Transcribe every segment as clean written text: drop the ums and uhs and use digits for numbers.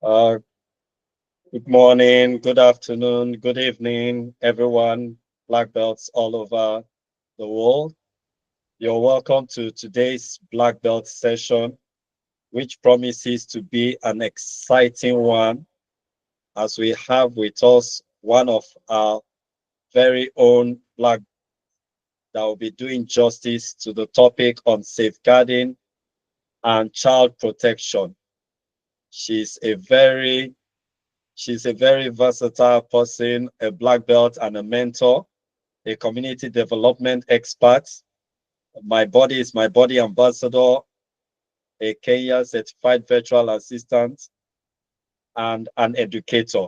Uh, Good morning, good afternoon, good evening, everyone, black belts all over the world. You're welcome to today's black belt session, which promises to be an exciting one as we have with us one of our very own black that will be doing justice to the topic on safeguarding and child protection. She's a very she's a very versatile person, a black belt and a mentor, a community development expert. My body is my body ambassador, a Kenya certified virtual assistant, and an educator.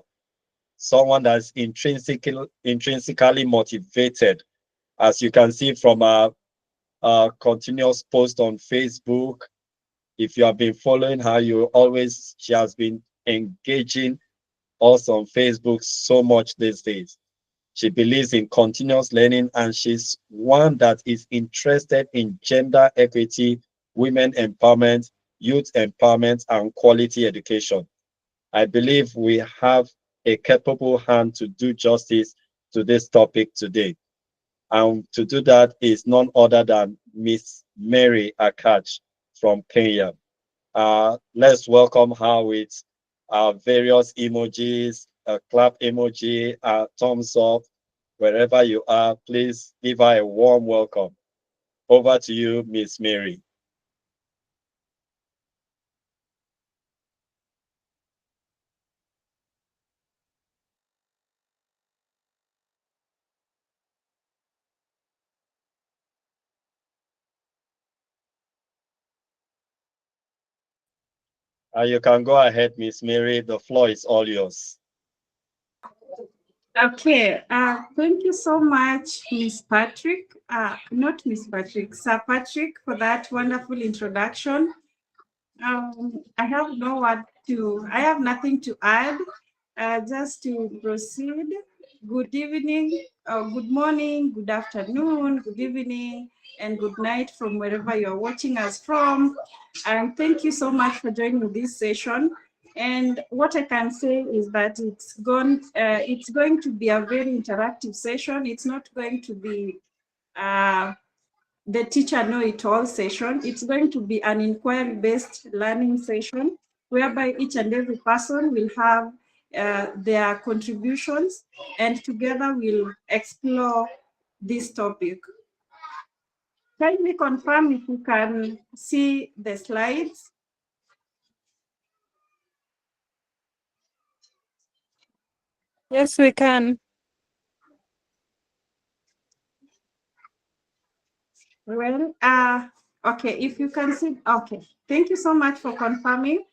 Someone that's intrinsically motivated, as you can see from our continuous post on Facebook. If you have been following her, she has been engaging us on Facebook so much these days. She believes in continuous learning and she's one that is interested in gender equity, women empowerment, youth empowerment, and quality education. I believe we have a capable hand to do justice to this topic today. And to do that is none other than Miss Mary Akatch from Kenya. Let's welcome her with various emojis, a clap emoji, a thumbs up, wherever you are. Please give her a warm welcome. Over to you, Miss Mary. You can go ahead, Miss Mary. The floor is all yours. Okay, thank you so much, Miss Patrick, not Miss Patrick, Sir Patrick, for that wonderful introduction. I have nothing to add. Just to proceed, good evening, good morning, good afternoon, good evening, and good night from wherever you're watching us from. And thank you so much for joining this session. And what I can say is that it's going to be a very interactive session. It's not going to be uh, the teacher know it all session. It's going to be an inquiry based learning session whereby each and every person will have their contributions and together we'll explore this topic. Kindly confirm if you can see the slides. Yes, we can. Well, okay, if you can see, okay. Thank you so much for confirming.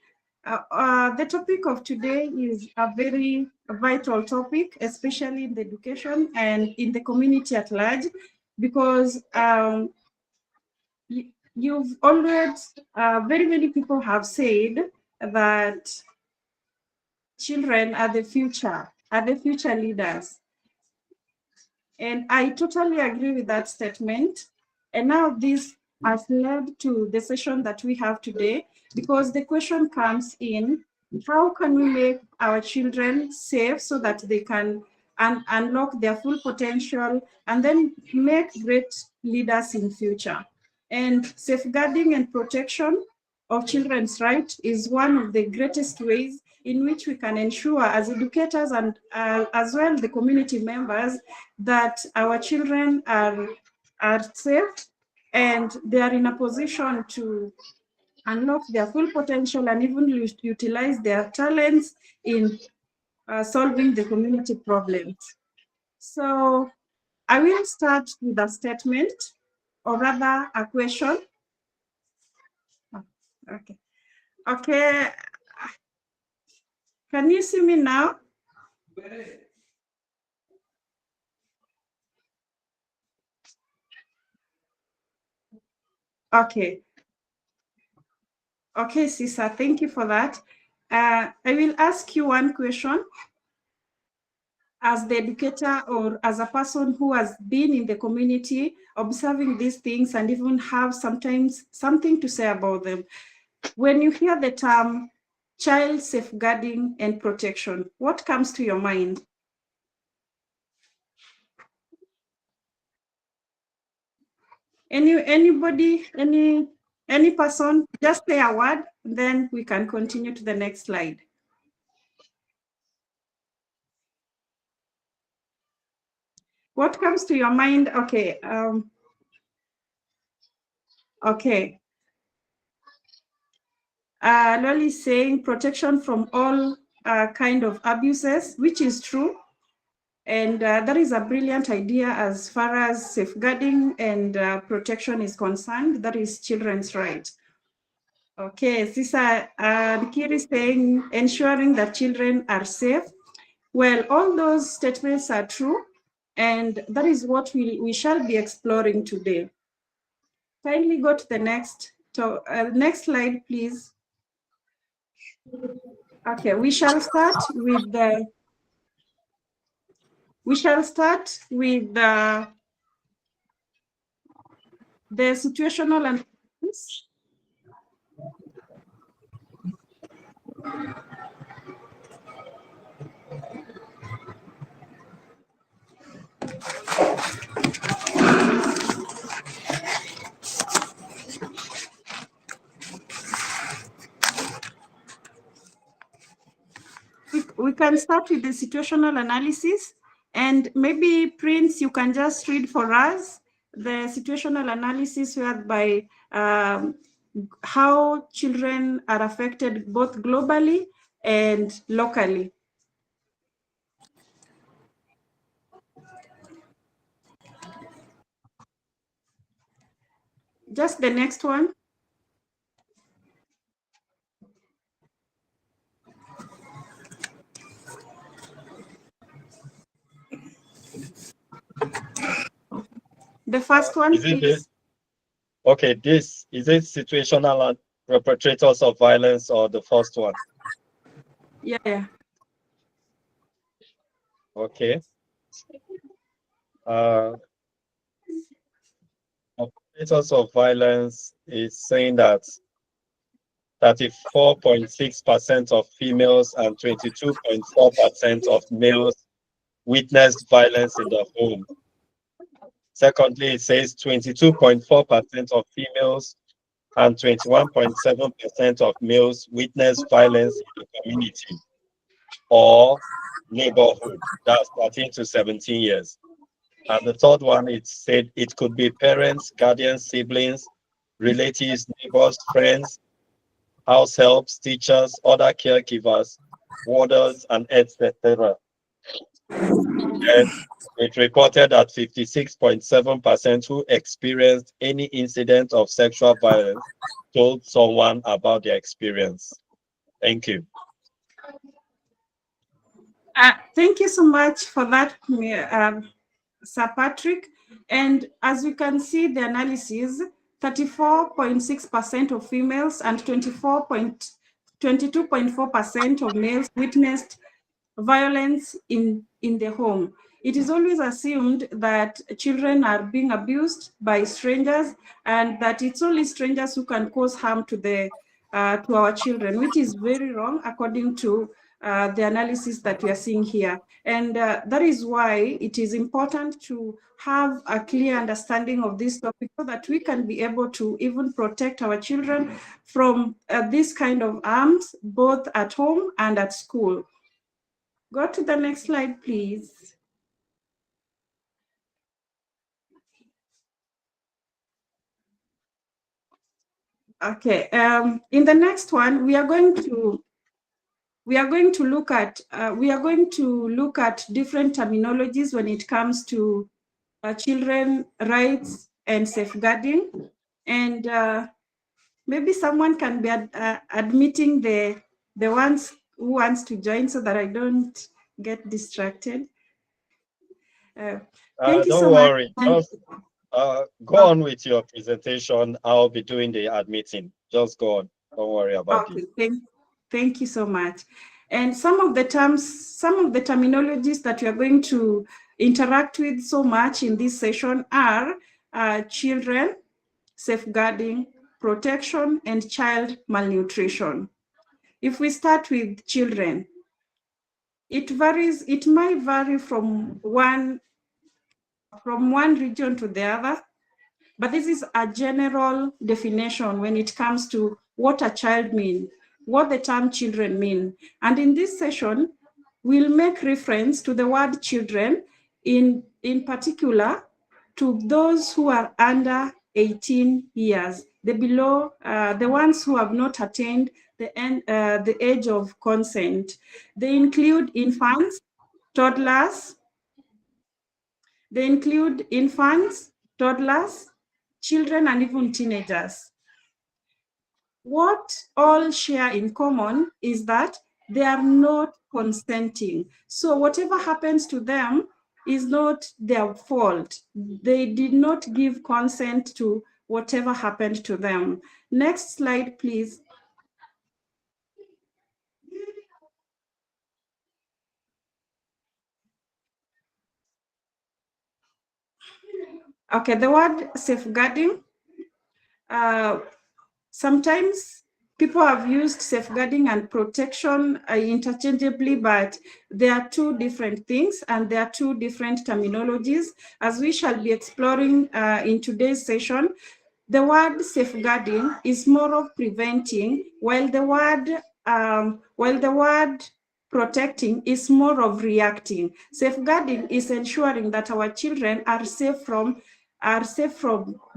The topic of today is a very vital topic, especially in the education and in the community at large, because you've always, very many people have said that children are the future leaders. And I totally agree with that statement. And now this has led to the session that we have today, because the question comes in, how can we make our children safe so that they can unlock their full potential and then make great leaders in future? And safeguarding and protection of children's rights is one of the greatest ways in which we can ensure as educators and as well the community members that our children are safe and they are in a position to unlock their full potential and even utilize their talents in solving the community problems. So I will start with a statement or rather a question. Okay. Okay. Can you see me now? Okay. Okay, Sisa, thank you for that. I will ask you one question as the educator or as a person who has been in the community observing these things and even have sometimes something to say about them. When you hear the term child safeguarding and protection. What comes to your mind? Anybody, any person, just say a word, then we can continue to the next slide. What comes to your mind? Okay. Okay. Loli is saying protection from all kind of abuses, which is true. And that is a brilliant idea as far as safeguarding and protection is concerned. That is children's right. Okay, Sisa Kiri is saying ensuring that children are safe. Well, all those statements are true, and that is what we shall be exploring today. Kindly go to the next slide, please. Okay, we shall start with the situational analysis. We can start with the situational analysis, and maybe Prince, you can just read for us the situational analysis whereby how children are affected both globally and locally. Just the next one. The first one, please. Okay, this is it situational perpetrators of violence or the first one? Yeah. Okay. Perpetrators of violence is saying that 34.6% of females and 22.4% of males witnessed violence in the home. Secondly, it says 22.4% of females and 21.7% of males witnessed violence in the community or neighborhood. That's 13 to 17 years. And the third one, it said it could be parents, guardians, siblings, relatives, neighbors, friends, house helps, teachers, other caregivers, warders, and etc. And it reported that 56.7% who experienced any incident of sexual violence told someone about their experience. Thank you. Thank you so much for that, Sir Patrick. And as we can see the analysis, 34.6% of females and 22.4% of males witnessed violence in the home. It is always assumed that children are being abused by strangers and that it's only strangers who can cause harm to our children, which is very wrong according to the analysis that we are seeing here. And that is why it is important to have a clear understanding of this topic so that we can be able to even protect our children from this kind of harms, both at home and at school. Go to the next slide, please. Okay, in the next one, we are going to look at different terminologies when it comes to children rights and safeguarding, and maybe someone can be admitting the ones who wants to join so that I don't get distracted. Thank you so much. Don't worry, just go on with your presentation. I'll be doing the admitting. Just go on. Don't worry about it. Thank you so much. And some of the terminologies that we are going to interact with so much in this session are children, safeguarding, protection, and child malnutrition. If we start with children, it might vary from one region to the other, but this is a general definition when it comes to what a child means, what the term children mean. And in this session, we'll make reference to the word children, in particular to those who are under 18 years, the ones who have not attained the age of consent. They include infants, toddlers, children, and even teenagers. What all share in common is that they are not consenting. So whatever happens to them is not their fault. They did not give consent to whatever happened to them. Next slide, please. Okay, the word safeguarding. Sometimes people have used safeguarding and protection interchangeably, but they are two different things and they are two different terminologies. As we shall be exploring in today's session, the word safeguarding is more of preventing, while the word protecting is more of reacting. Safeguarding is ensuring that our children are safe from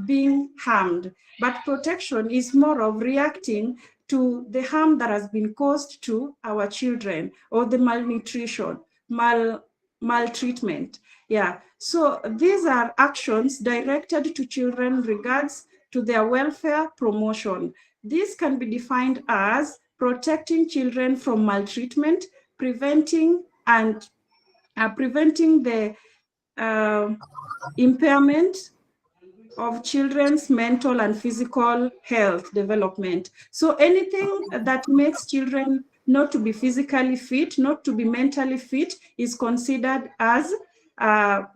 being harmed, but protection is more of reacting to the harm that has been caused to our children, or the malnutrition, maltreatment. Yeah, so these are actions directed to children regards to their welfare promotion. This can be defined as protecting children from maltreatment, preventing the impairment of children's mental and physical health development. So anything that makes children not to be physically fit, not to be mentally fit, is considered as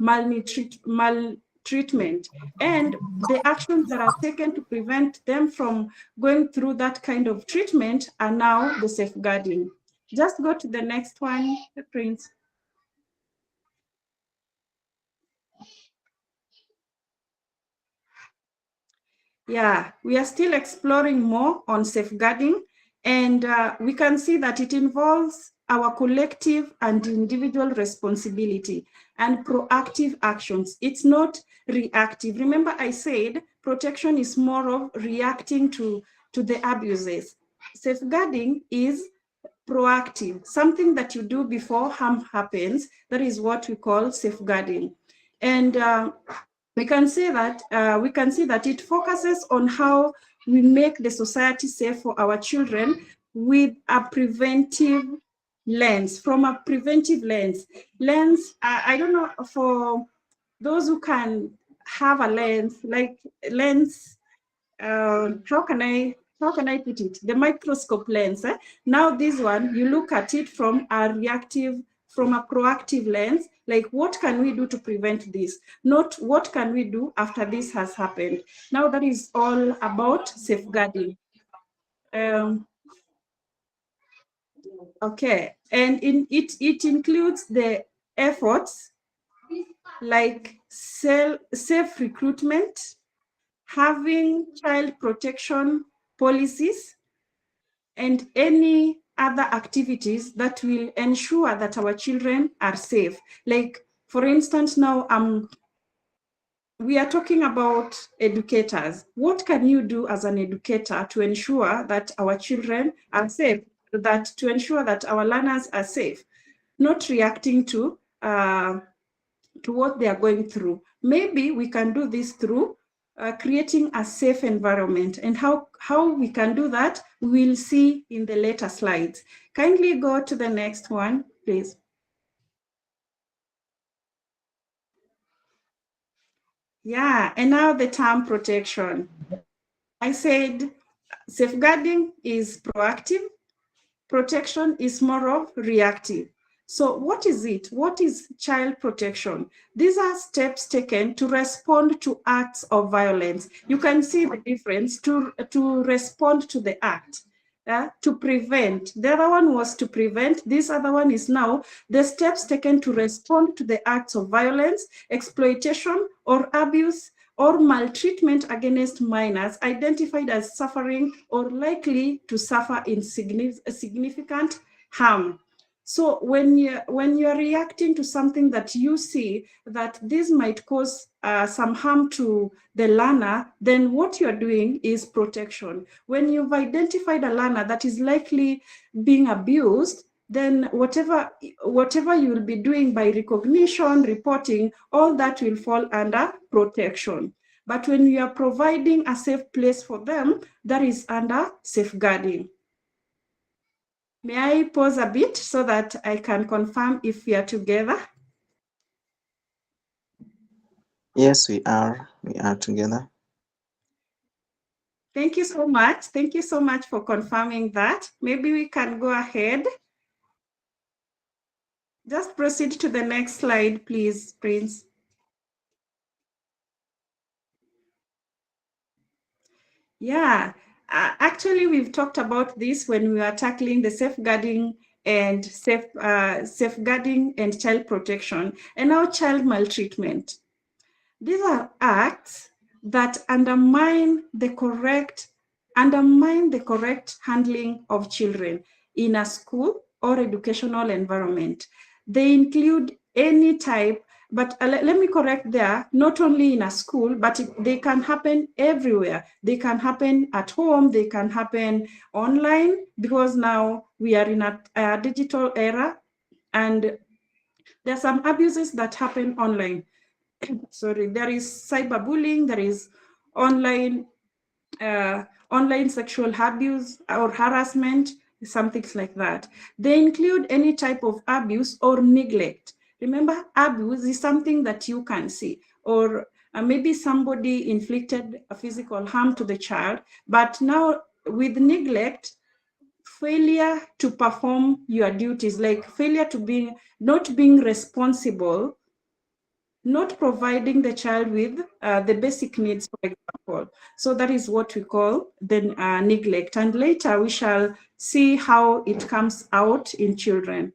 maltreatment. And the actions that are taken to prevent them from going through that kind of treatment are now the safeguarding. Just go to the next one, Prince. Yeah, we are still exploring more on safeguarding, and we can see that it involves our collective and individual responsibility and proactive actions. It's not reactive. Remember, I said protection is more of reacting to the abuses. Safeguarding is proactive, something that you do before harm happens. That is what we call safeguarding. And we can see that it focuses on how we make the society safe for our children with a preventive lens, from a preventive lens. I don't know, for those who can have a lens, like lens, how can I put it? The microscope lens. Now this one, you look at it from a proactive lens, like what can we do to prevent this? Not what can we do after this has happened. Now that is all about safeguarding. Okay, and it includes the efforts like safe recruitment, having child protection policies, and any other activities that will ensure that our children are safe. Like, for instance, now we are talking about educators. What can you do as an educator to ensure that our children are safe, to ensure that our learners are safe, not reacting to what they are going through? Maybe we can do this through creating a safe environment, and how we can do that, we'll see in the later slides. Kindly go to the next one, please. Yeah, and now the term protection. I said safeguarding is proactive, protection is more of reactive. So what is it? What is child protection? These are steps taken to respond to acts of violence. You can see the difference to respond to the act. to prevent. The other one was to prevent. This other one is now the steps taken to respond to the acts of violence, exploitation, or abuse or maltreatment against minors identified as suffering or likely to suffer in significant harm. So when you're reacting to something that you see that this might cause some harm to the learner, then what you're doing is protection. When you've identified a learner that is likely being abused, then whatever you will be doing by recognition, reporting, all that will fall under protection. But when you are providing a safe place for them, that is under safeguarding. May I pause a bit so that I can confirm if we are together? Yes, we are. We are together. Thank you so much. Thank you so much for confirming that. Maybe we can go ahead. Just proceed to the next slide, please, Prince. Yeah, actually, we've talked about this when we were tackling the safeguarding and safeguarding and child protection, and now child maltreatment. These are acts that undermine the correct handling of children in a school or educational environment. They include any type, but let me correct there, not only in a school, but they can happen everywhere. They can happen at home, they can happen online, because now we are in a digital era, and there are some abuses that happen online. Sorry, there is cyberbullying, there is online sexual abuse or harassment, some things like that. They include any type of abuse or neglect. Remember, abuse is something that you can see, or maybe somebody inflicted a physical harm to the child, but now with neglect, failure to perform your duties, like failure to not being responsible, not providing the child with the basic needs, for example. So that is what we call the neglect. And later we shall see how it comes out in children.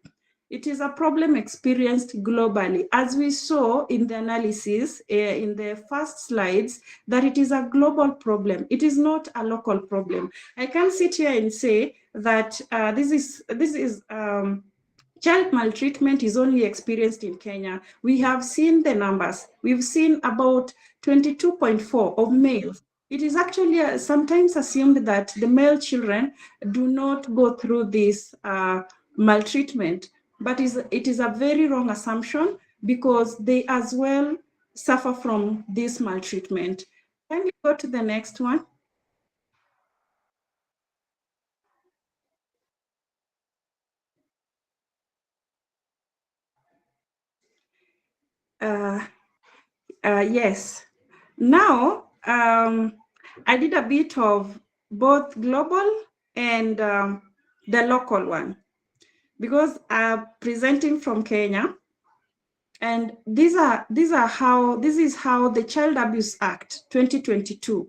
It is a problem experienced globally. As we saw in the analysis in the first slides, that it is a global problem. It is not a local problem. I can sit here and say that this is child maltreatment is only experienced in Kenya. We have seen the numbers. We've seen about 22.4 of males. It is actually sometimes assumed that the male children do not go through this maltreatment, but it is a very wrong assumption, because they as well suffer from this maltreatment. Can we go to the next one? Yes. Now, I did a bit of both global and the local one, because I'm presenting from Kenya, and this is how the Child Abuse Act 2022,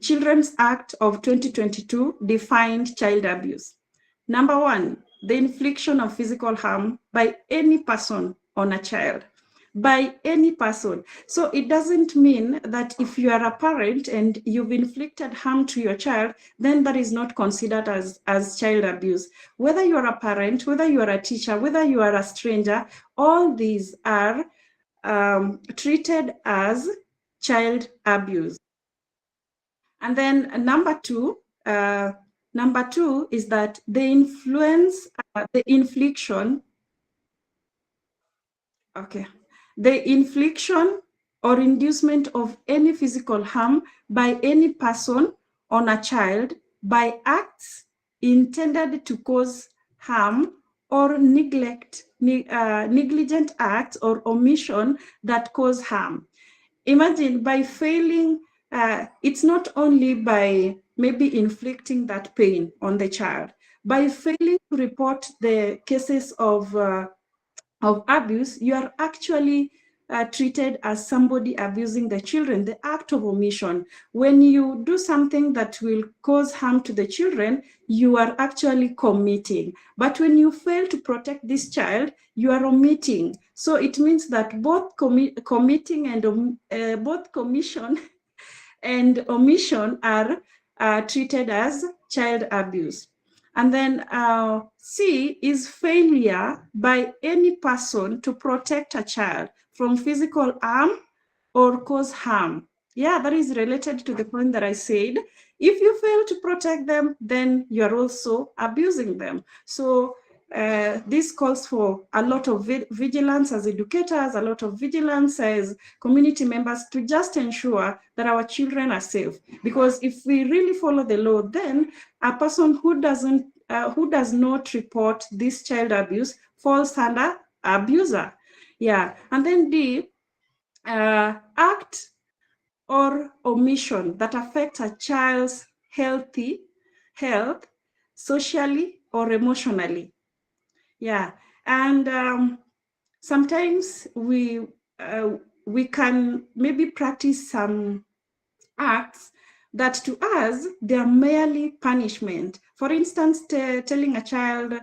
Children's Act of 2022 defined child abuse. Number one, the infliction of physical harm by any person on a child, by any person. So it doesn't mean that if you are a parent and you've inflicted harm to your child, then that is not considered as child abuse. Whether you are a parent, whether you are a teacher, whether you are a stranger, all these are treated as child abuse. And then number two is that the influence, the infliction or inducement of any physical harm by any person on a child by acts intended to cause harm, or negligent acts or omission that cause harm. Imagine, by failing, it's not only by maybe inflicting that pain on the child, by failing to report the cases of abuse, you are actually treated as somebody abusing the children, the act of omission. When you do something that will cause harm to the children, you are actually committing. But when you fail to protect this child, you are omitting. So it means that both committing and both commission and omission are treated as child abuse. And then C is failure by any person to protect a child from physical harm or cause harm. Yeah, that is related to the point that I said. If you fail to protect them, then you're also abusing them. So this calls for a lot of vigilance as educators, a lot of vigilance as community members to just ensure that our children are safe. Because if we really follow the law, then a person who does not report this child abuse falls under abuser. Yeah, and then D, act or omission that affects a child's health, socially or emotionally. Yeah, and sometimes we can maybe practice some acts that to us they are merely punishment. For instance, telling a child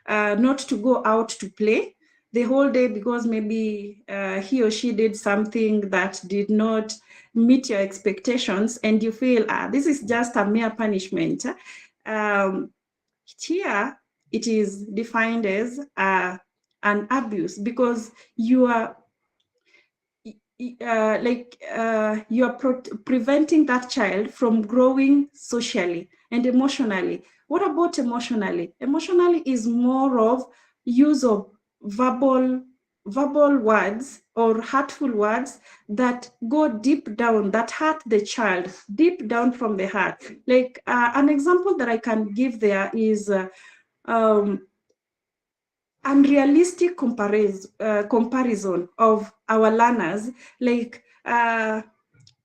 not to go out to play the whole day because maybe he or she did something that did not meet your expectations, and you feel this is just a mere punishment. Here it is defined as an abuse because you are you are preventing that child from growing socially and emotionally. What about emotionally? Emotionally is more of use of verbal words or hurtful words that go deep down, that hurt the child deep down from the heart. Like an example that I can give there is unrealistic comparison of our learners. Like I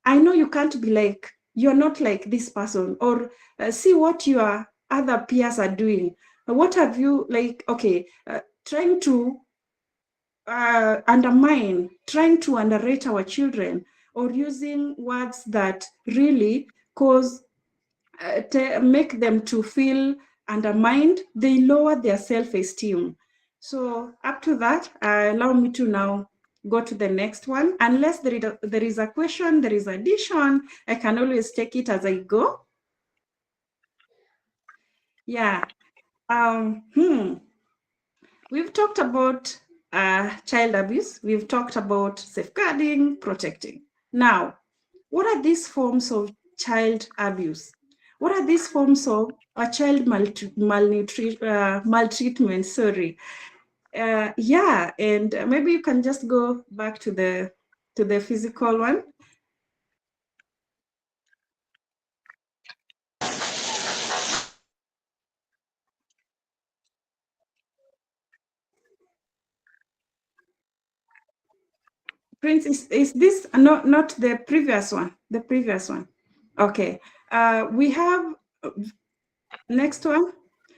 know you can't be like, you're not like this person, or see what your other peers are doing. What have you, like, okay, trying to undermine, trying to underrate our children, or using words that really cause make them to feel undermined, they lower their self-esteem. So up to that, allow me to now go to the next one. Unless there is a question, there is addition, I can always take it as I go. Yeah. We've talked about child abuse. We've talked about safeguarding, protecting. Now, what are these forms of child abuse? What are these forms of child maltreatment? Sorry. Yeah, and maybe you can just go back to the physical one. Prince, is this not the previous one? The previous one. Okay. We have next one.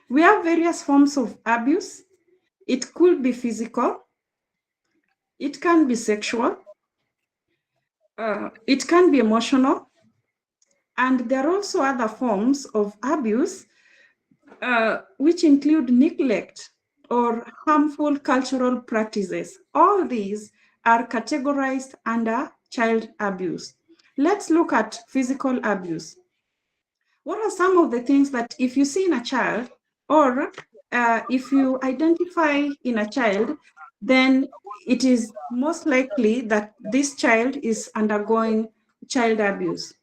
We have various forms of abuse. It could be physical. It can be sexual. It can be emotional. And there are also other forms of abuse, which include neglect or harmful cultural practices. All these are categorized under child abuse. Let's look at physical abuse. What are some of the things that if you see in a child, or if you identify in a child, then it is most likely that this child is undergoing child abuse?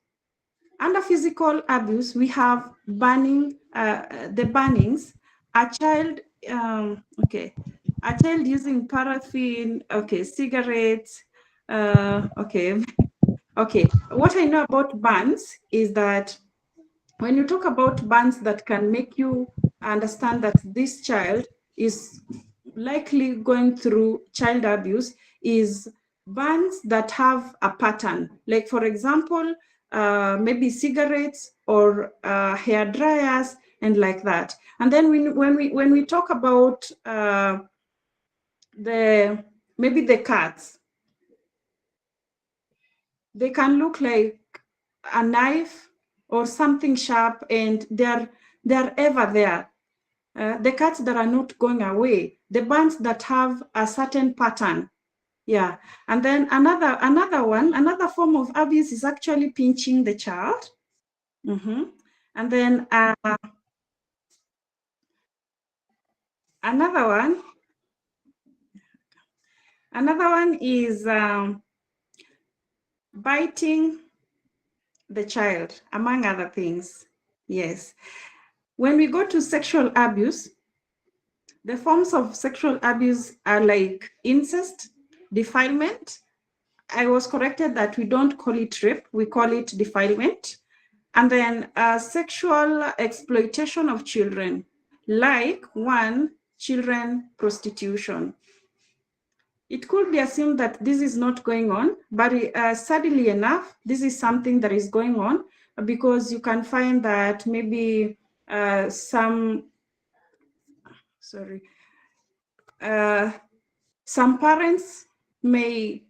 Under physical abuse, we have burning, the burnings, a child, a child using paraffin, cigarettes, okay. What I know about burns is that when you talk about burns that can make you understand that this child is likely going through child abuse is burns that have a pattern. Like, for example, maybe cigarettes or hair dryers and like that. And then when we talk about maybe the cuts, they can look like a knife or something sharp, and they're ever there. The cuts that are not going away, the burns that have a certain pattern. Yeah. And then another form of abuse is actually pinching the child. And then another one is biting the child, among other things. Yes. When we go to sexual abuse, the forms of sexual abuse are like incest, defilement. I was corrected that we don't call it rape, we call it defilement. And then sexual exploitation of children, like one, children prostitution. It could be assumed that this is not going on, but sadly enough, this is something that is going on, because you can find that maybe some parents may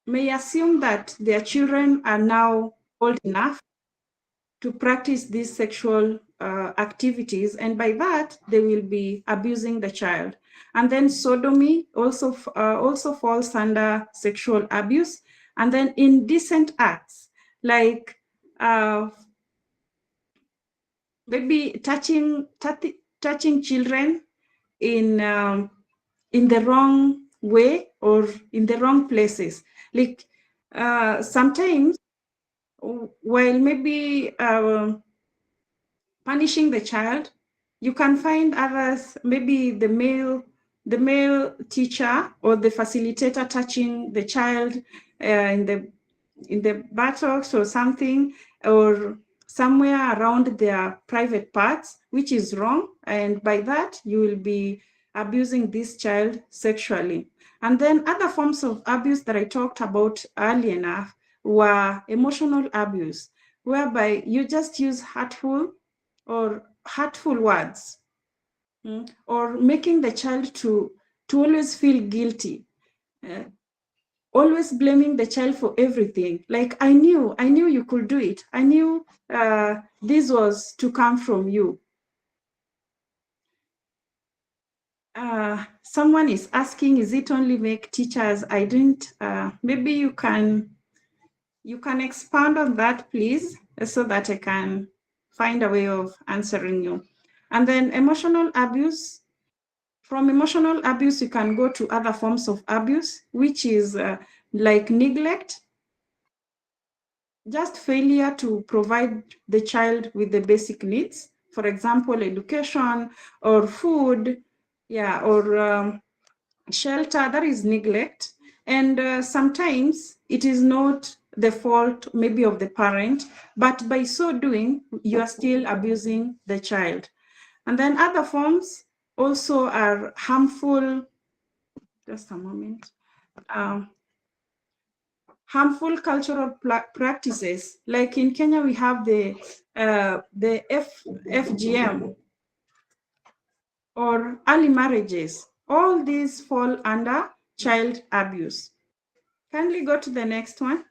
assume that their children are now old enough to practice these sexual activities, and by that they will be abusing the child. And then sodomy also falls under sexual abuse. And then indecent acts, like maybe touching children in the wrong way or in the wrong places. Like sometimes, while maybe punishing the child, you can find others, maybe the male teacher or the facilitator touching the child in the buttocks or something, or somewhere around their private parts, which is wrong. And by that, you will be abusing this child sexually. And then other forms of abuse that I talked about early enough were emotional abuse, whereby you just use hurtful words, or making the child to always feel guilty, always blaming the child for everything. Like, I knew you could do it. I knew this was to come from you. Someone is asking, is it only make teachers? I didn't. Maybe you can expand on that, please, so that I can find a way of answering you. And then emotional abuse. From emotional abuse, you can go to other forms of abuse, which is like neglect, just failure to provide the child with the basic needs. For example, education or food, or shelter. That is neglect. And sometimes it is not the fault maybe of the parent, but by so doing, you are still abusing the child. And then other forms also are harmful. Just a moment. Harmful cultural practices. Like in Kenya, we have the FGM or early marriages. All these fall under child abuse. Kindly go to the next one.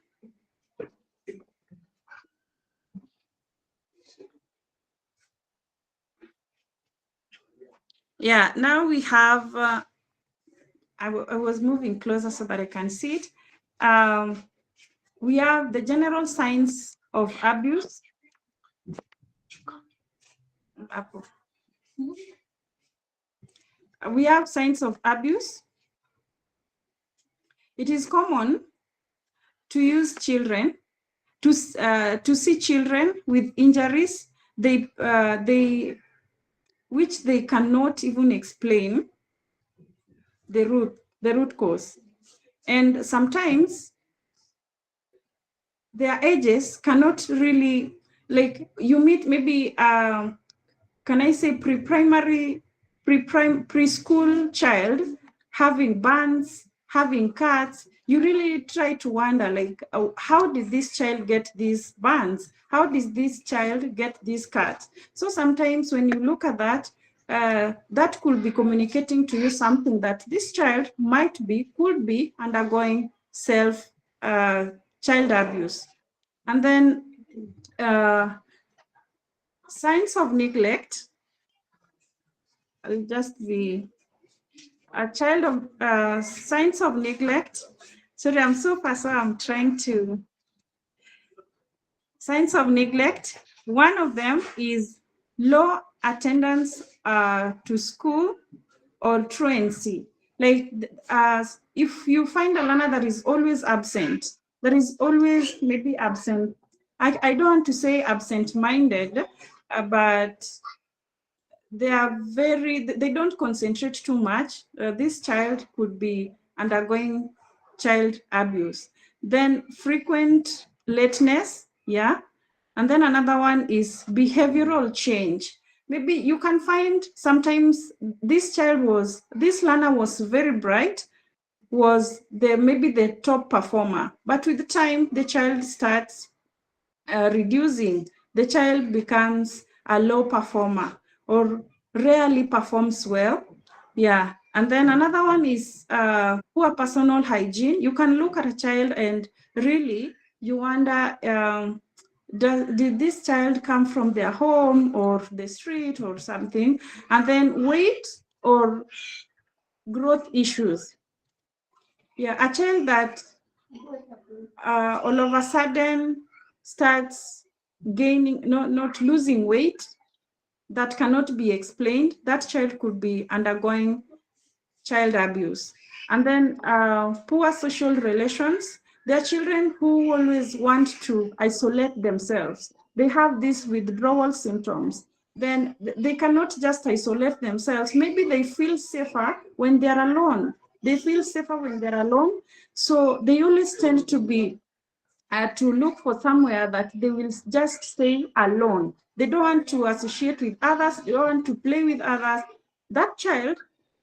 Yeah, now we have, I was moving closer so that I can see it. We have the general signs of abuse. We have signs of abuse. It is common to use children, to see children with injuries which they cannot even explain the root cause. And sometimes their ages cannot really, like, you meet maybe, can I say preschool child having burns, having cuts. You really try to wonder, like, how did this child get these burns? How did this child get these cuts? So sometimes when you look at that, that could be communicating to you something that this child could be undergoing child abuse. And then signs of neglect. I'll just be a child of signs of neglect. Sorry, I'm so fast, so I'm trying to. Signs of neglect. One of them is low attendance to school or truancy. Like if you find a learner that is always absent, that is always maybe absent. I don't want to say absent-minded, but they don't concentrate too much. This child could be undergoing child abuse. Then frequent lateness, yeah. And then another one is behavioral change. Maybe you can find sometimes this learner was very bright, was maybe the top performer, but with time the child starts reducing. The child becomes a low performer or rarely performs well. Yeah. And then another one is poor personal hygiene. You can look at a child and really you wonder, did this child come from their home or the street or something? And then weight or growth issues. Yeah, a child that all of a sudden starts gaining, not losing weight, that cannot be explained, that child could be undergoing child abuse. And then poor social relations. There are children who always want to isolate themselves. They have these withdrawal symptoms. Then they cannot just isolate themselves. Maybe they feel safer when they're alone. They feel safer when they're alone. So they always tend to be to look for somewhere that they will just stay alone. They don't want to associate with others. They don't want to play with others. That child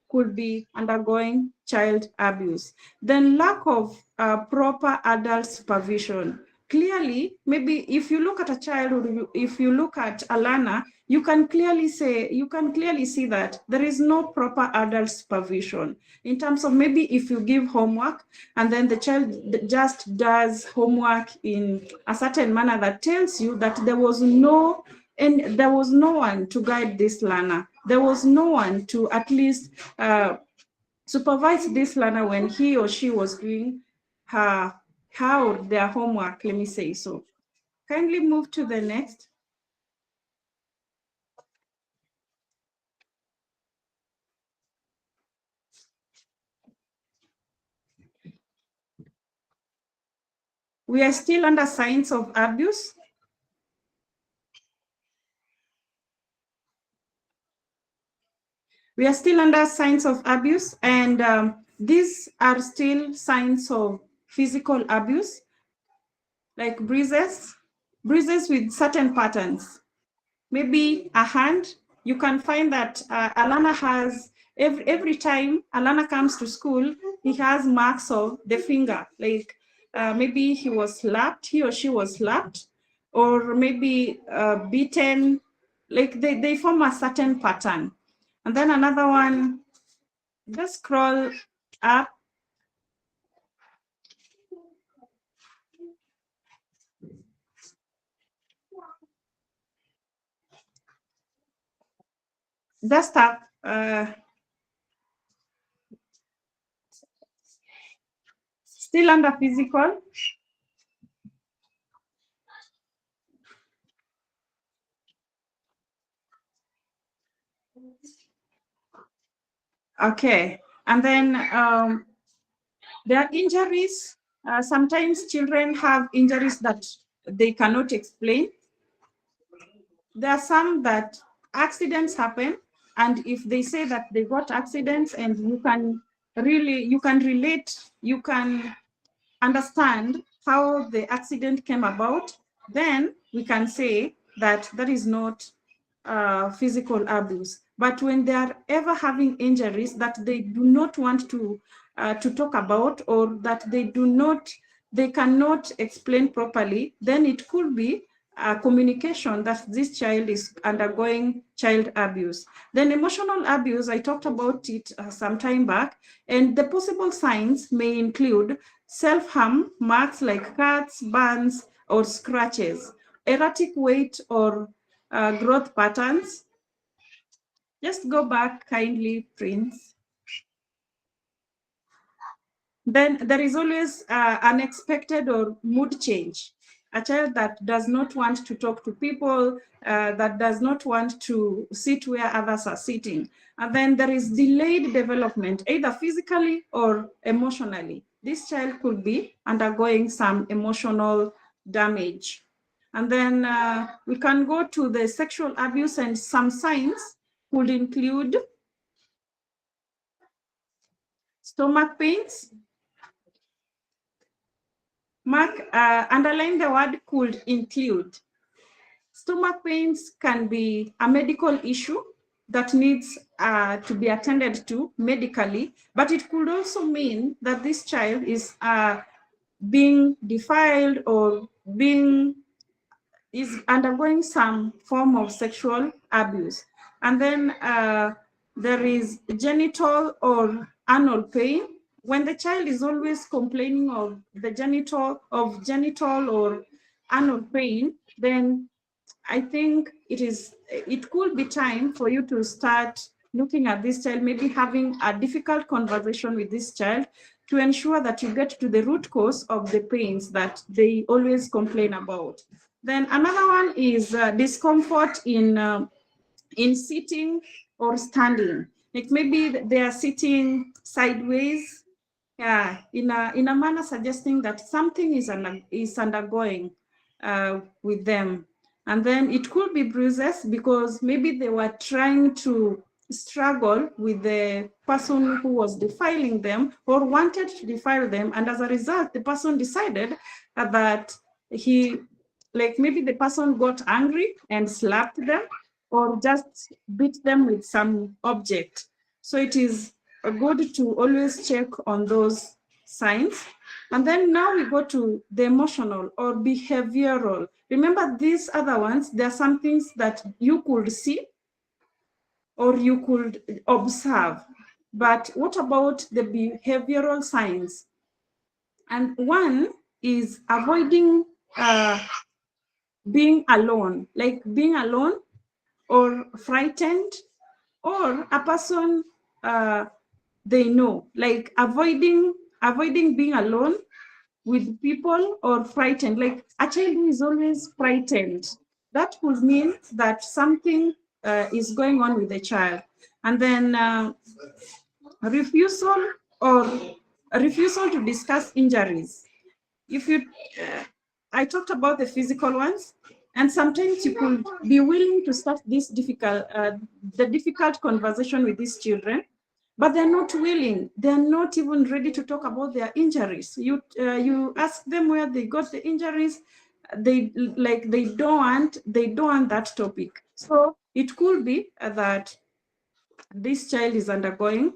could be undergoing child abuse. Then lack of proper adult supervision. Clearly, maybe if you look at a child or if you look at a learner, you can clearly see that there is no proper adult supervision in terms of maybe if you give homework and then the child just does homework in a certain manner that tells you that there was no one to guide this learner. There was no one to at least supervise this learner when he or she was doing their homework, let me say so. Kindly move to the next. We are still under signs of abuse. We are still under signs of abuse, and these are still signs of physical abuse, like bruises with certain patterns. Maybe a hand. You can find that a learner has, every time a learner comes to school, he has marks of the finger, like maybe he or she was slapped, or maybe beaten, like they form a certain pattern. And then another one, just scroll up. Just up. Still under physical. Okay, and then there are injuries. Sometimes children have injuries that they cannot explain. There are some that accidents happen, and if they say that they got accidents and you can relate, you can understand how the accident came about, then we can say that that is not physical abuse. But when they are ever having injuries that they do not want to talk about, or that they cannot explain properly, then it could be communication that this child is undergoing child abuse. Then emotional abuse, I talked about it some time back, and the possible signs may include self-harm, marks like cuts, burns, or scratches, erratic weight or growth patterns. Just go back kindly, Prince. Then there is always unexpected or mood change. A child that does not want to talk to people, that does not want to sit where others are sitting. And then there is delayed development, either physically or emotionally. This child could be undergoing some emotional damage. And then we can go to the sexual abuse, and some signs could include stomach pains. Mark, underline the word could include. Stomach pains can be a medical issue that needs to be attended to medically, but it could also mean that this child is being defiled or is undergoing some form of sexual abuse. And then there is genital or anal pain. When the child is always complaining of the genital or anal pain, then I think it could be time for you to start looking at this child, maybe having a difficult conversation with this child to ensure that you get to the root cause of the pains that they always complain about. Then another one is discomfort in sitting or standing. Like maybe they are sitting sideways, yeah, in a manner suggesting that something is undergoing with them. And then it could be bruises because maybe they were trying to struggle with the person who was defiling them or wanted to defile them. And as a result, the person decided that maybe the person got angry and slapped them or just beat them with some object. So it is good to always check on those signs. And then now we go to the emotional or behavioral. Remember these other ones, there are some things that you could see or you could observe. But what about the behavioral signs? And one is avoiding being alone, like being alone or frightened, or a person they know, like avoiding being alone with people or frightened, like a child who is always frightened. That would mean that something is going on with the child. And then refusal to discuss injuries. If you, I talked about the physical ones, and sometimes you could be willing to start this difficult conversation with these children, but they're not willing. They're not even ready to talk about their injuries. You ask them where they got the injuries, they don't want that topic. So it could be that this child is undergoing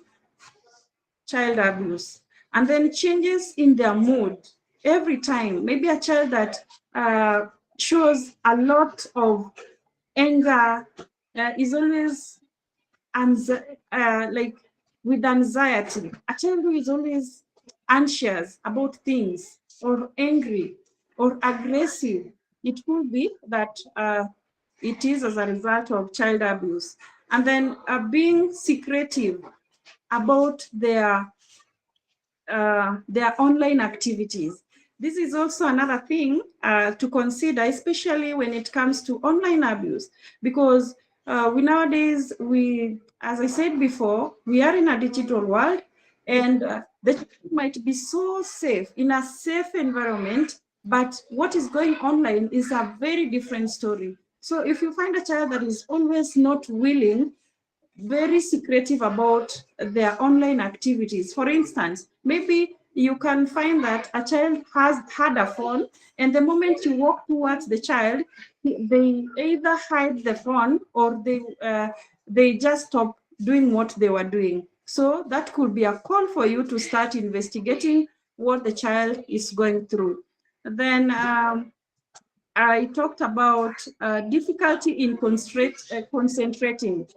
child abuse. And then changes in their mood every time. Maybe a child that shows a lot of anger, is always with anxiety. A child who is always anxious about things or angry or aggressive. It could be that it is as a result of child abuse. And then being secretive about their online activities. This is also another thing to consider, especially when it comes to online abuse, because nowadays, as I said before, we are in a digital world, and the child might be so safe in a safe environment, but what is going online is a very different story. So if you find a child that is always not willing, very secretive about their online activities. For instance, maybe you can find that a child has had a phone, and the moment you walk towards the child, they either hide the phone or they just stop doing what they were doing. So that could be a call for you to start investigating what the child is going through. Then I talked about difficulty in concentrating.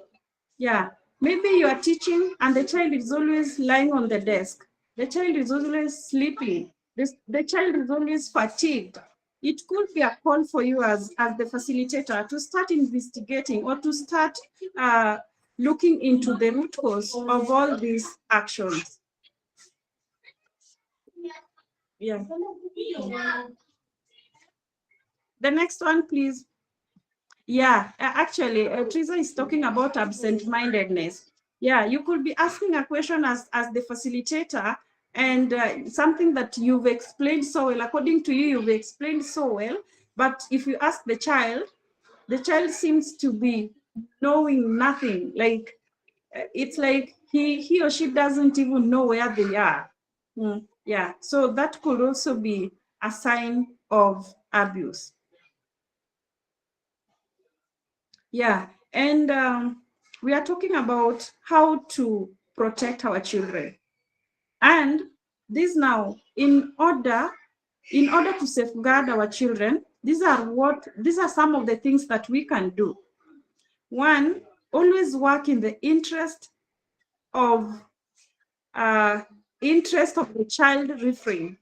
Yeah, maybe you are teaching and the child is always lying on the desk. The child is always sleeping. The child is always fatigued. It could be a call for you as the facilitator to start investigating or to start looking into the root cause of all these actions. Yeah. The next one, please. Yeah, actually, Teresa is talking about absent-mindedness. Yeah, you could be asking a question as the facilitator, and something that you've explained so well, according to you, you've explained so well, but if you ask the child seems to be knowing nothing. Like, it's like he or she doesn't even know where they are. Yeah, so that could also be a sign of abuse. Yeah, and we are talking about how to protect our children. And this now, in order to safeguard our children, these are some of the things that we can do. One, always work in the interest of the child, refrain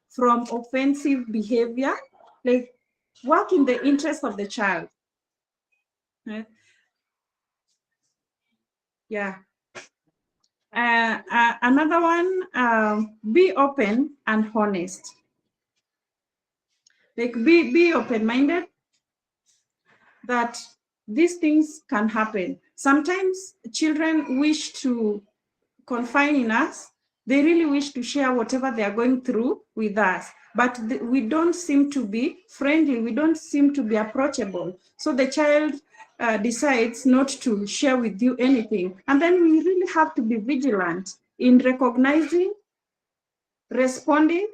from offensive behavior. Like, work in the interest of the child. Yeah. Another one, be open and honest. Like, be open-minded that these things can happen. Sometimes children wish to confine in us. They really wish to share whatever they are going through with us, but we don't seem to be friendly. We don't seem to be approachable. So the child decides not to share with you anything. And then we really have to be vigilant in recognizing, responding,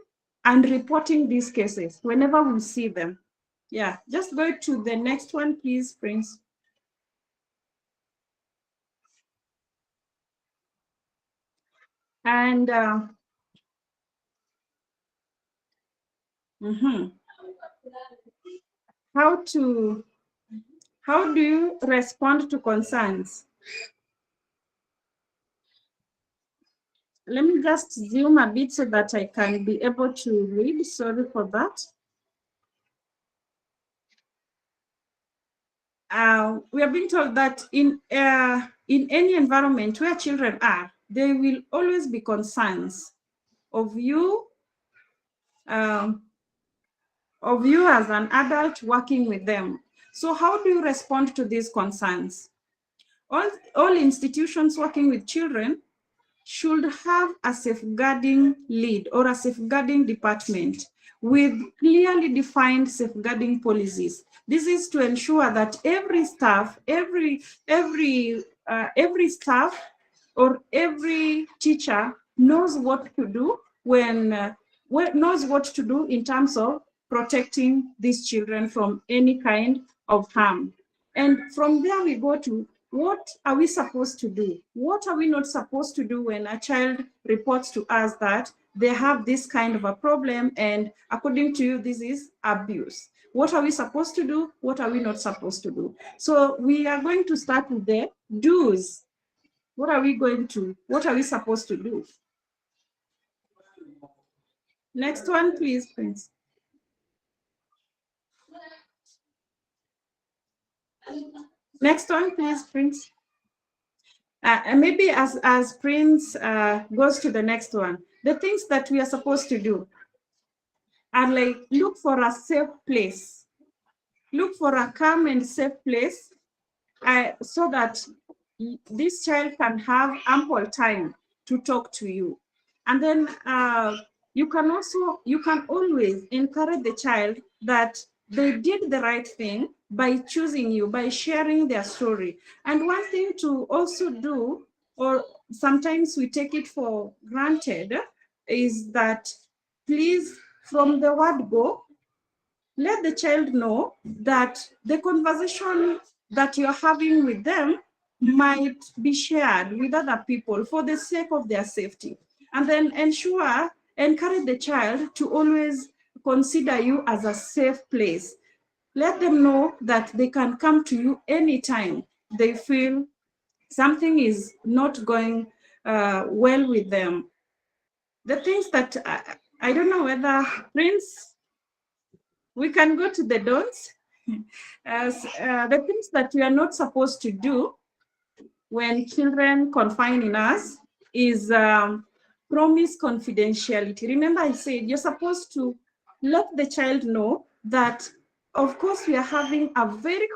and reporting these cases whenever we see them. Yeah, just go to the next one, please, Prince. And how do you respond to concerns? Let me just zoom a bit so that I can be able to read. Sorry for that. We are being told that in any environment where children are, there will always be concerns of you as an adult working with them. So how do you respond to these concerns? All institutions working with children should have a safeguarding lead or a safeguarding department with clearly defined safeguarding policies. This is to ensure that every staff, every staff or every teacher knows what to do knows what to do in terms of protecting these children from any kind of harm. And from there we go to, what are we supposed to do? What are we not supposed to do when a child reports to us that they have this kind of a problem and according to you, this is abuse? What are we supposed to do? What are we not supposed to do? So we are going to start with the do's. What are we supposed to do? Next one, please, Prince. Next one, please, Prince. And maybe as Prince goes to the next one, the things that we are supposed to do are like, look for a safe place. Look for a calm and safe place so that this child can have ample time to talk to you. And then you can always encourage the child that they did the right thing by choosing you, by sharing their story. And one thing to also do, or sometimes we take it for granted, is that please, from the word go, let the child know that the conversation that you're having with them might be shared with other people for the sake of their safety. And then encourage the child to always consider you as a safe place. let them know that they can come to you anytime they feel something is not going well with them. The things that I don't know whether Prince, we can go to the don'ts. As the things that we are not supposed to do when children confine in us is promise confidentiality. Remember, I said you're supposed to let the child know that, of course, we are having a very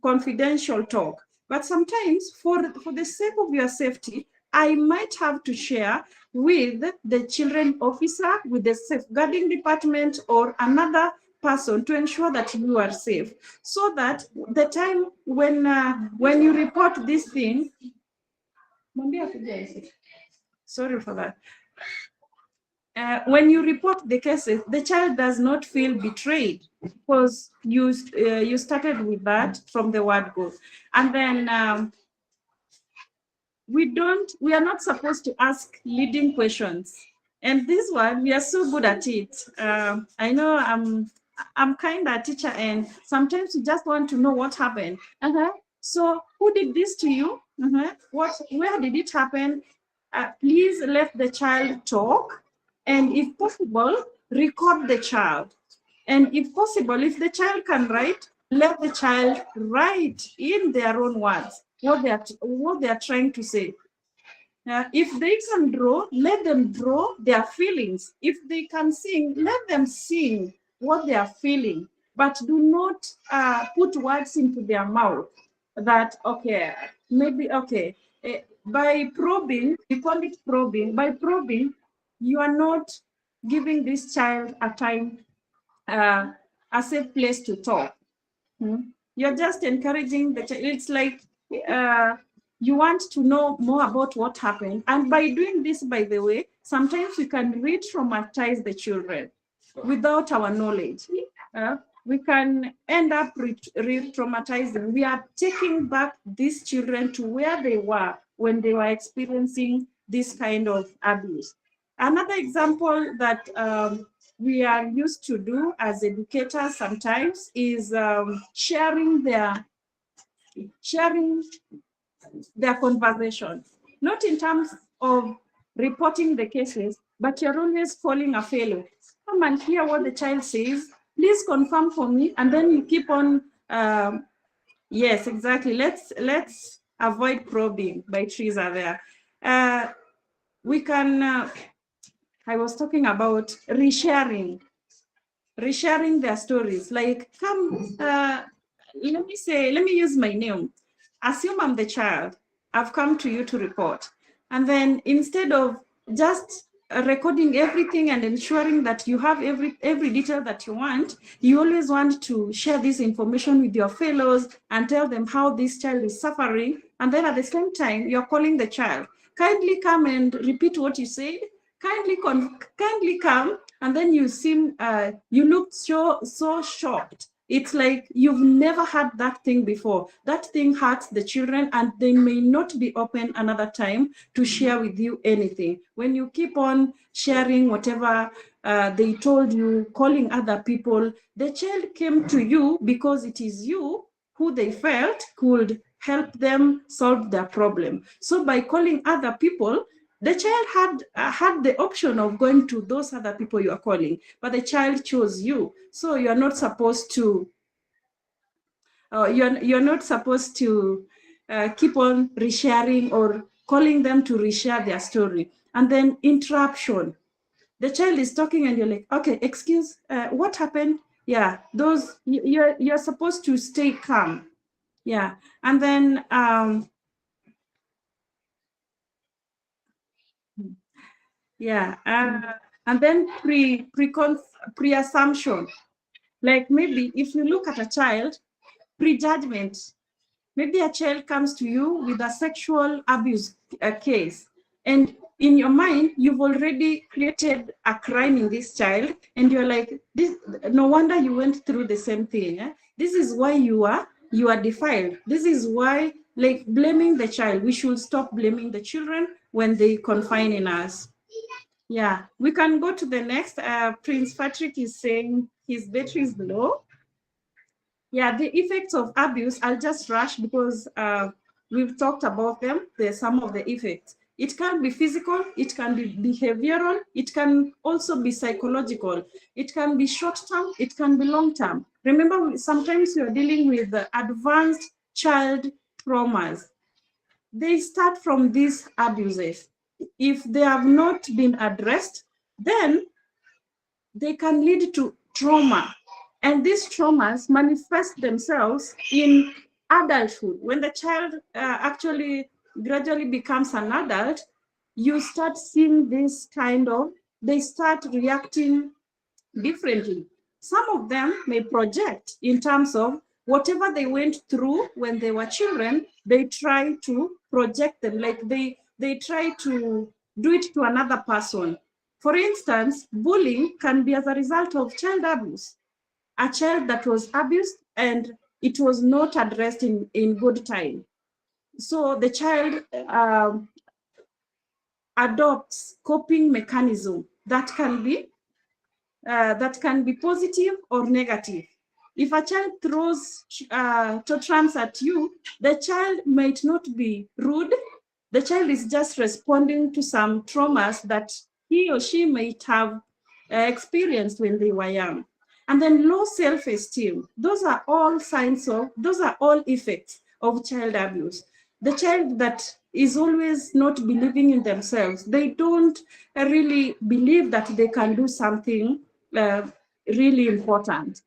confidential talk, but sometimes for the sake of your safety, I might have to share with the children officer, with the safeguarding department, or another person to ensure that you are safe, so that the time when you report this thing, sorry for that. When you report the cases, the child does not feel betrayed because you started with that from the word go. And then we are not supposed to ask leading questions. And this one, we are so good at it. I know I'm kind of a teacher, and sometimes you just want to know what happened. So who did this to you? Where did it happen? Please let the child talk, and if possible, record the child. And if possible, if the child can write, let the child write in their own words what they are trying to say. If they can draw, let them draw their feelings. If they can sing, let them sing what they are feeling. But do not put words into their mouth that, okay, maybe, okay. By probing, we call it probing. By probing, you are not giving this child a time, a safe place to talk. You're just encouraging the child. It's like you want to know more about what happened. And by doing this, by the way, sometimes we can re-traumatize the children without our knowledge. We can end up re-traumatizing. We are taking back these children to where they were when they were experiencing this kind of abuse. Another example that we are used to do as educators sometimes is sharing their conversation, not in terms of reporting the cases, but you're always calling a fellow. Come and hear what the child says. Please confirm for me, and then you keep on. Yes, exactly. Let's avoid probing by trees are there. We can. I was talking about resharing their stories. Like, come, let me use my name. Assume I'm the child. I've come to you to report. And then instead of just recording everything and ensuring that you have every detail that you want, you always want to share this information with your fellows and tell them how this child is suffering. And then at the same time, you're calling the child. Kindly come and repeat what you said. Kindly come, and then you seem you look so shocked. It's like you've never had that thing before. That thing hurts the children, and they may not be open another time to share with you anything. When you keep on sharing whatever they told you, calling other people, the child came to you because it is you who they felt could help them solve their problem. So by calling other people, the child had the option of going to those other people you are calling, but the child chose you. So you're not supposed to. You're not supposed to keep on resharing or calling them to reshare their story. And then interruption. The child is talking, and you're like, okay, excuse, what happened? Yeah, those you're supposed to stay calm. Yeah, and then. Yeah, and then pre-assumption. Like maybe if you look at a child, prejudgment. Maybe a child comes to you with a sexual abuse case, and in your mind you've already created a crime in this child, and you're like, this. No wonder you went through the same thing. This is why you are defiled. This is why, like, blaming the child. We should stop blaming the children when they confine in us. Yeah, we can go to the next. Prince Patrick is saying his battery is low. Yeah, the effects of abuse, I'll just rush because we've talked about them. There's some of the effects. It can be physical, it can be behavioral, it can also be psychological, it can be short-term, it can be long-term. Remember, sometimes you're dealing with advanced child traumas. They start from these abuses. If they have not been addressed, then they can lead to trauma. And these traumas manifest themselves in adulthood. When the child actually gradually becomes an adult, you start seeing this kind of, they start reacting differently. Some of them may project in terms of whatever they went through when they were children, they try to project them, like they try to do it to another person. For instance, bullying can be as a result of child abuse. A child that was abused and it was not addressed in good time. So the child adopts coping mechanism that can be positive or negative. If a child throws tantrums at you, the child might not be rude. The child is just responding to some traumas that he or she might have experienced when they were young. And then low self-esteem. Those are all effects of child abuse. The child that is always not believing in themselves, they don't really believe that they can do something really important.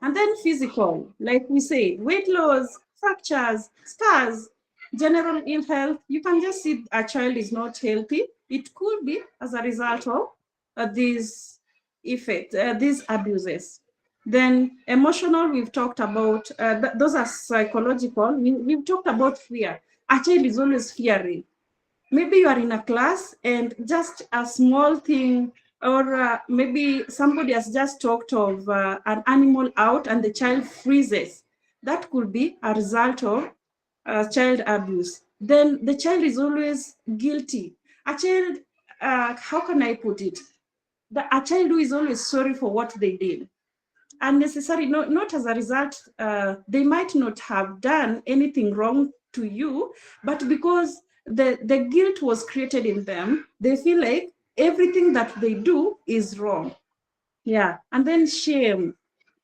And then physical, like we say, weight loss, fractures, scars, general ill health. You can just see a child is not healthy. It could be as a result of these effects, these abuses. Then emotional, we've talked about, those are psychological. We've talked about fear. A child is always fearing. Maybe you are in a class and just a small thing, or maybe somebody has just talked of an animal out and the child freezes. That could be a result of child abuse. Then the child is always guilty. A child, how can I put it? A child who is always sorry for what they did. Unnecessary, not as a result, they might not have done anything wrong to you, but because the guilt was created in them, they feel like everything that they do is wrong. Yeah, and then shame.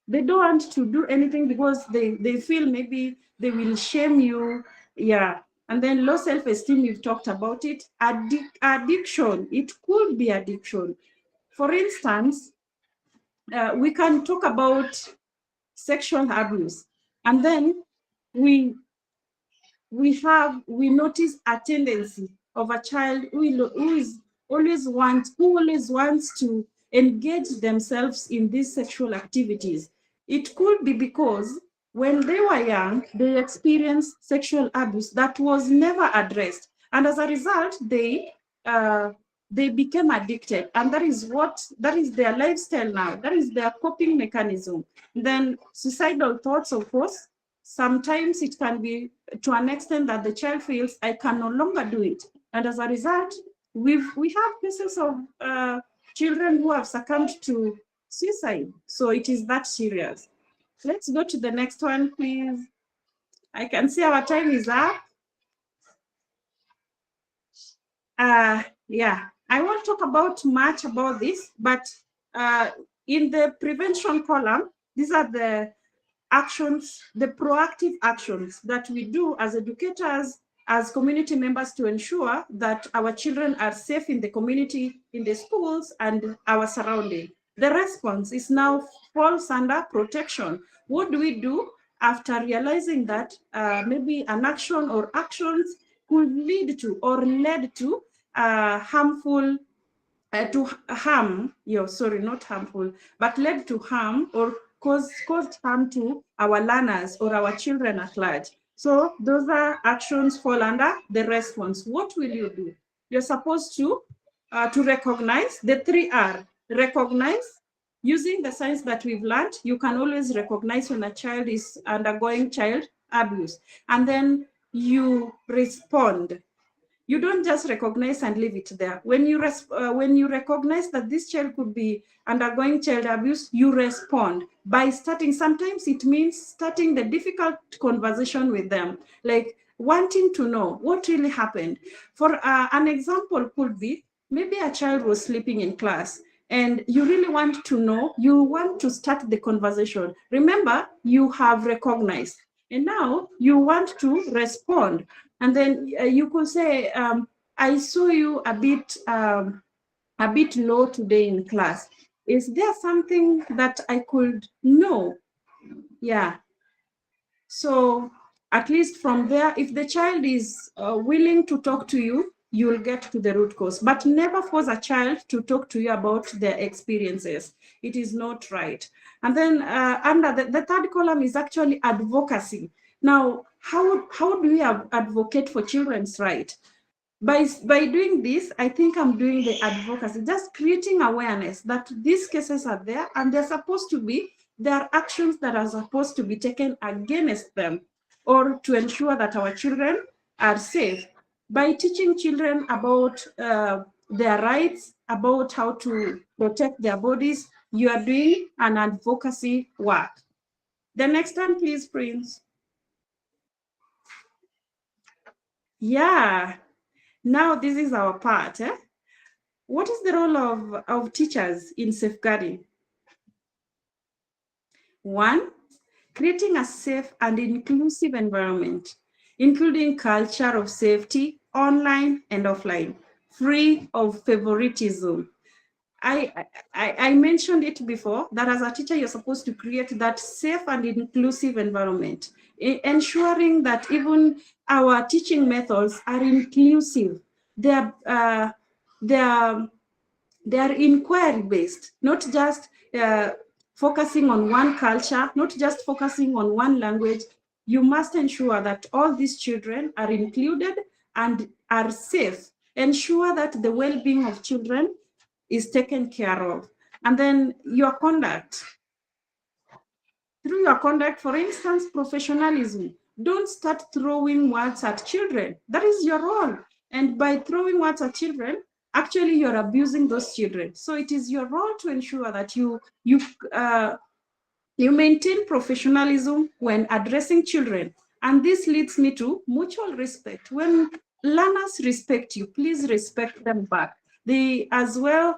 They don't want to do anything because they feel maybe they will shame you. Yeah, and then low self-esteem, we've talked about it. Addiction, it could be addiction. For instance, we can talk about sexual abuse, and then we we notice a tendency of a child who always wants to engage themselves in these sexual activities. It could be because when they were young, they experienced sexual abuse that was never addressed, and as a result, they became addicted, and that is their lifestyle now. That is their coping mechanism. Then suicidal thoughts, of course. Sometimes it can be to an extent that the child feels, I can no longer do it. And as a result, we have cases of children who have succumbed to suicide. So it is that serious. Let's go to the next one, please. I can see our time is up. Yeah, I won't talk about much about this, but in the prevention column, these are the actions, the proactive actions that we do as educators, as community members, to ensure that our children are safe in the community, in the schools, and our surrounding. The response is now falls under protection. What do we do after realizing that maybe an action or actions could lead to or led to harmful to harm, sorry, not harmful, but led to harm or caused harm to our learners or our children at large. So those are actions fall under the response. What will you do? You're supposed to recognize the 3R. Recognize, using the science that we've learned, you can always recognize when a child is undergoing child abuse. And then you respond. You don't just recognize and leave it there. When you recognize that this child could be undergoing child abuse, you respond by starting. Sometimes it means starting the difficult conversation with them, like wanting to know what really happened. For an example could be, maybe a child was sleeping in class and you really want to know, you want to start the conversation. Remember, you have recognized, and now you want to respond. And then you could say, I saw you a bit low today in class. Is there something that I could know? Yeah. So at least from there, if the child is willing to talk to you, you'll get to the root cause. But never force a child to talk to you about their experiences. It is not right. And then under the third column is actually advocacy. Now, how do we advocate for children's right? By doing this, I think I'm doing the advocacy, just creating awareness that these cases are there and there are actions that are supposed to be taken against them, or to ensure that our children are safe. By teaching children about their rights, about how to protect their bodies, you are doing an advocacy work. The next one, please, Prince. Yeah. Now this is our part. What is the role of teachers in safeguarding? 1, creating a safe and inclusive environment, including culture of safety, online and offline, free of favoritism. I mentioned it before, that as a teacher, you're supposed to create that safe and inclusive environment, ensuring that even our teaching methods are inclusive. They're inquiry-based, not just focusing on one culture, not just focusing on one language. You must ensure that all these children are included and are safe. Ensure that the well-being of children is taken care of. And then your conduct. Through your conduct, for instance, professionalism. Don't start throwing words at children. That is your role. And by throwing words at children, actually you're abusing those children. So it is your role to ensure that you maintain professionalism when addressing children. And this leads me to mutual respect. When learners respect you, please respect them back. They also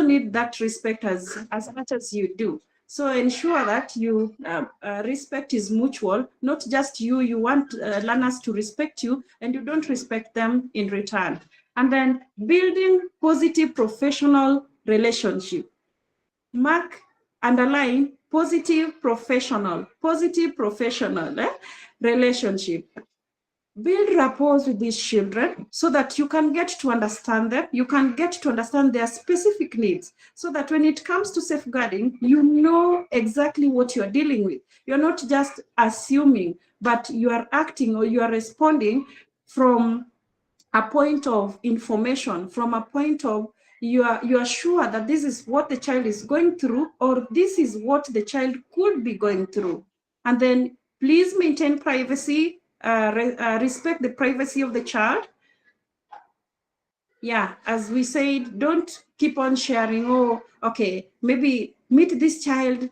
need that respect as much as you do. So ensure that you respect is mutual, not just you want learners to respect you and you don't respect them in return. And then building positive professional relationship. Mark, underline, positive professional relationship. Build rapport with these children so that you can get to understand them, you can get to understand their specific needs, so that when it comes to safeguarding, you know exactly what you're dealing with. You're not just assuming, but you are acting or you are responding from a point of information, from a point of you are sure that this is what the child is going through, or this is what the child could be going through. And then please maintain privacy, respect the privacy of the child. Yeah, as we said, don't keep on sharing, oh, okay, maybe meet this child,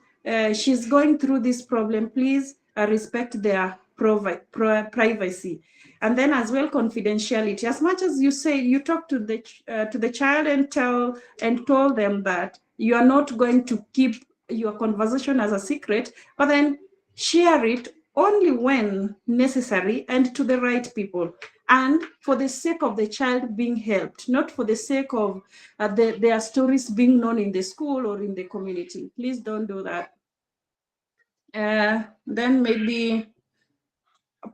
she's going through this problem, please respect their privacy. And then as well, confidentiality. As much as you say, you talk to the child and told them that you are not going to keep your conversation as a secret, but then share it only when necessary and to the right people, and for the sake of the child being helped, not for the sake of their stories being known in the school or in the community. Please don't do that. Then maybe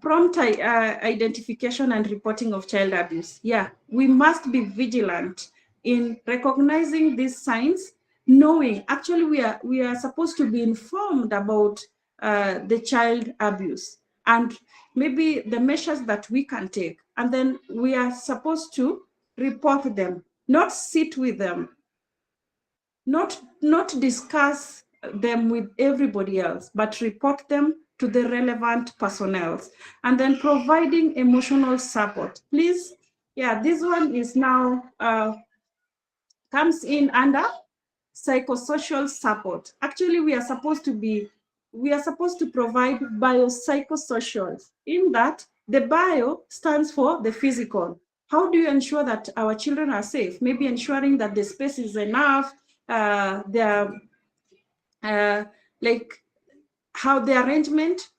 prompt identification and reporting of child abuse. Yeah, we must be vigilant in recognizing these signs, knowing actually we are supposed to be informed about the child abuse and maybe the measures that we can take. And then we are supposed to report them, not sit with them, not discuss them with everybody else, but report them to the relevant personnel. And then providing emotional support. Please Yeah, this one is now comes in under psychosocial support. Actually, we are supposed to provide biopsychosocial. In that, the bio stands for the physical. How do you ensure that our children are safe? Maybe ensuring that the space is enough, like how the arrangement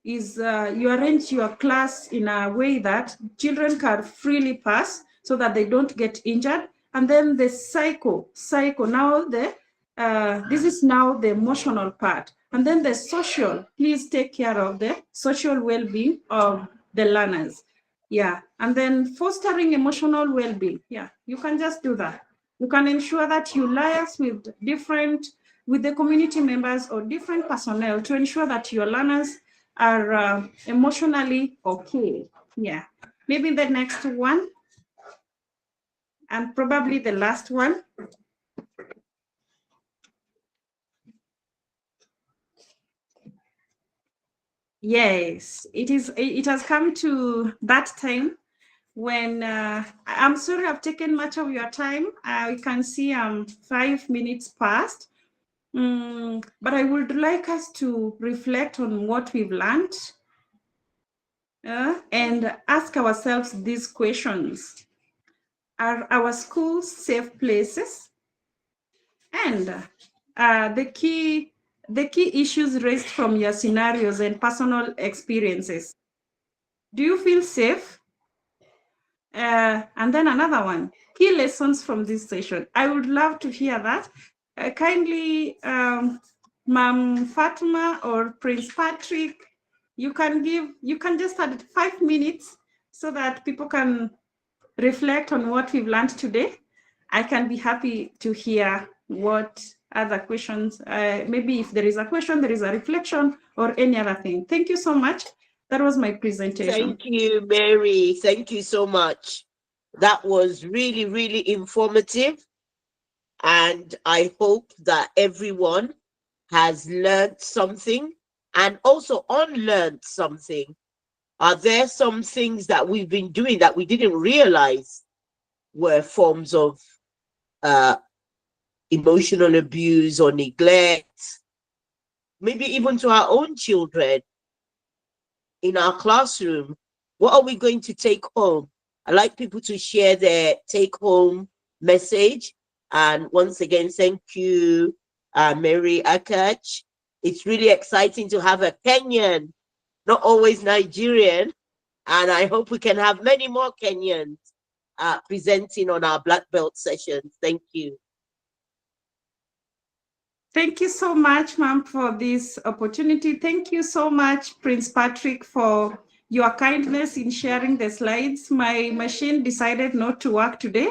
is, you arrange your class in a way that children can freely pass so that they don't get injured. And then the psycho now this is now the emotional part. And then the social, please take care of the social well-being of the learners. Yeah, and then fostering emotional well-being. Yeah, you can just do that. You can ensure that you liaise with the community members or different personnel to ensure that your learners are emotionally okay. Yeah, maybe the next one, and probably the last one. Yes, it has come to that time when I'm sorry I've taken much of your time. I can see 5 minutes past. But I would like us to reflect on what we've learned and ask ourselves these questions. Are our schools safe places? And the key issues raised from your scenarios and personal experiences. Do you feel safe? And then another one, key lessons from this session. I would love to hear that. Kindly, Ma'am Fatma or Prince Patrick, you can just add 5 minutes so that people can reflect on what we've learned today. I can be happy to hear what other questions, maybe if there is a question, there is a reflection or any other thing. Thank you so much. That was my presentation. Thank you, Mary. Thank you so much. That was really, really informative. And I hope that everyone has learned something and also unlearned something. Are there some things that we've been doing that we didn't realize were forms of emotional abuse or neglect? Maybe even to our own children in our classroom. What are we going to take home? I'd like people to share their take-home message. And once again, thank you, Mary Akatch. It's really exciting to have a Kenyan, not always Nigerian. And I hope we can have many more Kenyans presenting on our Black Belt sessions. Thank you. Thank you so much, ma'am, for this opportunity. Thank you so much, Prince Patrick, for your kindness in sharing the slides. My machine decided not to work today,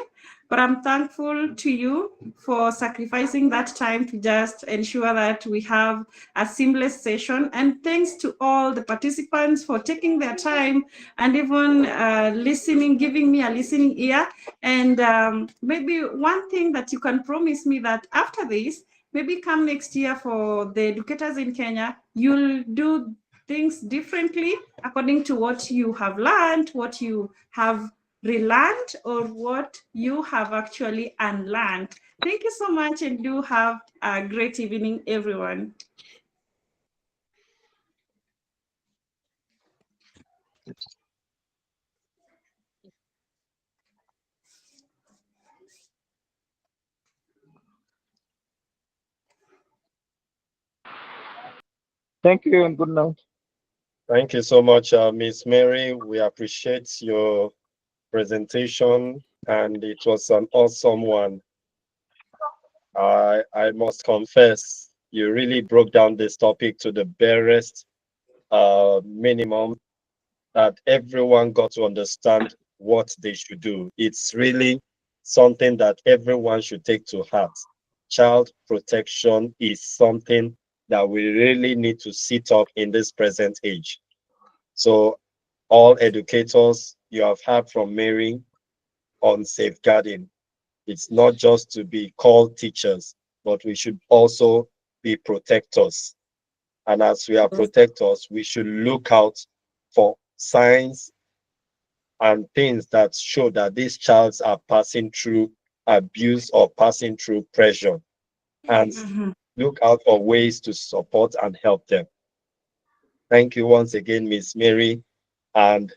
but I'm thankful to you for sacrificing that time to just ensure that we have a seamless session. And thanks to all the participants for taking their time and even listening, giving me a listening ear. And maybe one thing that you can promise me that after this, maybe come next year for the educators in Kenya, you'll do things differently according to what you have learned, what you have relearned, or what you have actually unlearned. Thank you so much, and do have a great evening, everyone. Thank you and good night. Thank you so much, Miss Mary. We appreciate your presentation, and it was an awesome one. I must confess, you really broke down this topic to the barest minimum that everyone got to understand what they should do. It's really something that everyone should take to heart. Child protection is something that we really need to sit up in this present age. So all educators, you have heard from Mary on safeguarding. It's not just to be called teachers, but we should also be protectors. And as we are protectors, we should look out for signs and things that show that these childs are passing through abuse or passing through pressure, and look out for ways to support and help them. Thank you once again, Miss Mary, and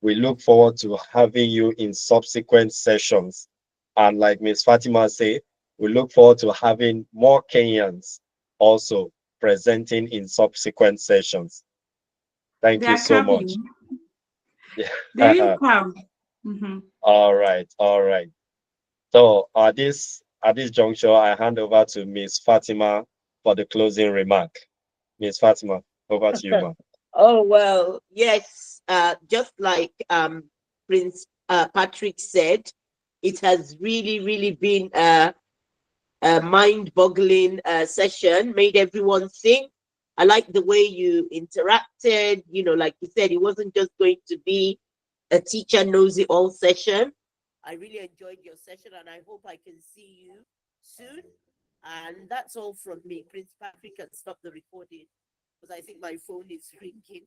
we look forward to having you in subsequent sessions. And like Miss Fatima said, we look forward to having more Kenyans also presenting in subsequent sessions. Thank They you are so much. coming. They will come. All right, all right. So at this juncture, I hand over to Miss Fatima for the closing remark. Miss Fatima, over to you, ma'am. Oh, well, yes. Just like Prince Patrick said, it has really, really been a mind-boggling session, made everyone think. I like the way you interacted. Like you said, it wasn't just going to be a teacher knows it all session. I really enjoyed your session, and I hope I can see you soon. And that's all from me. Prince Patrick can stop the recording because I think my phone is ringing.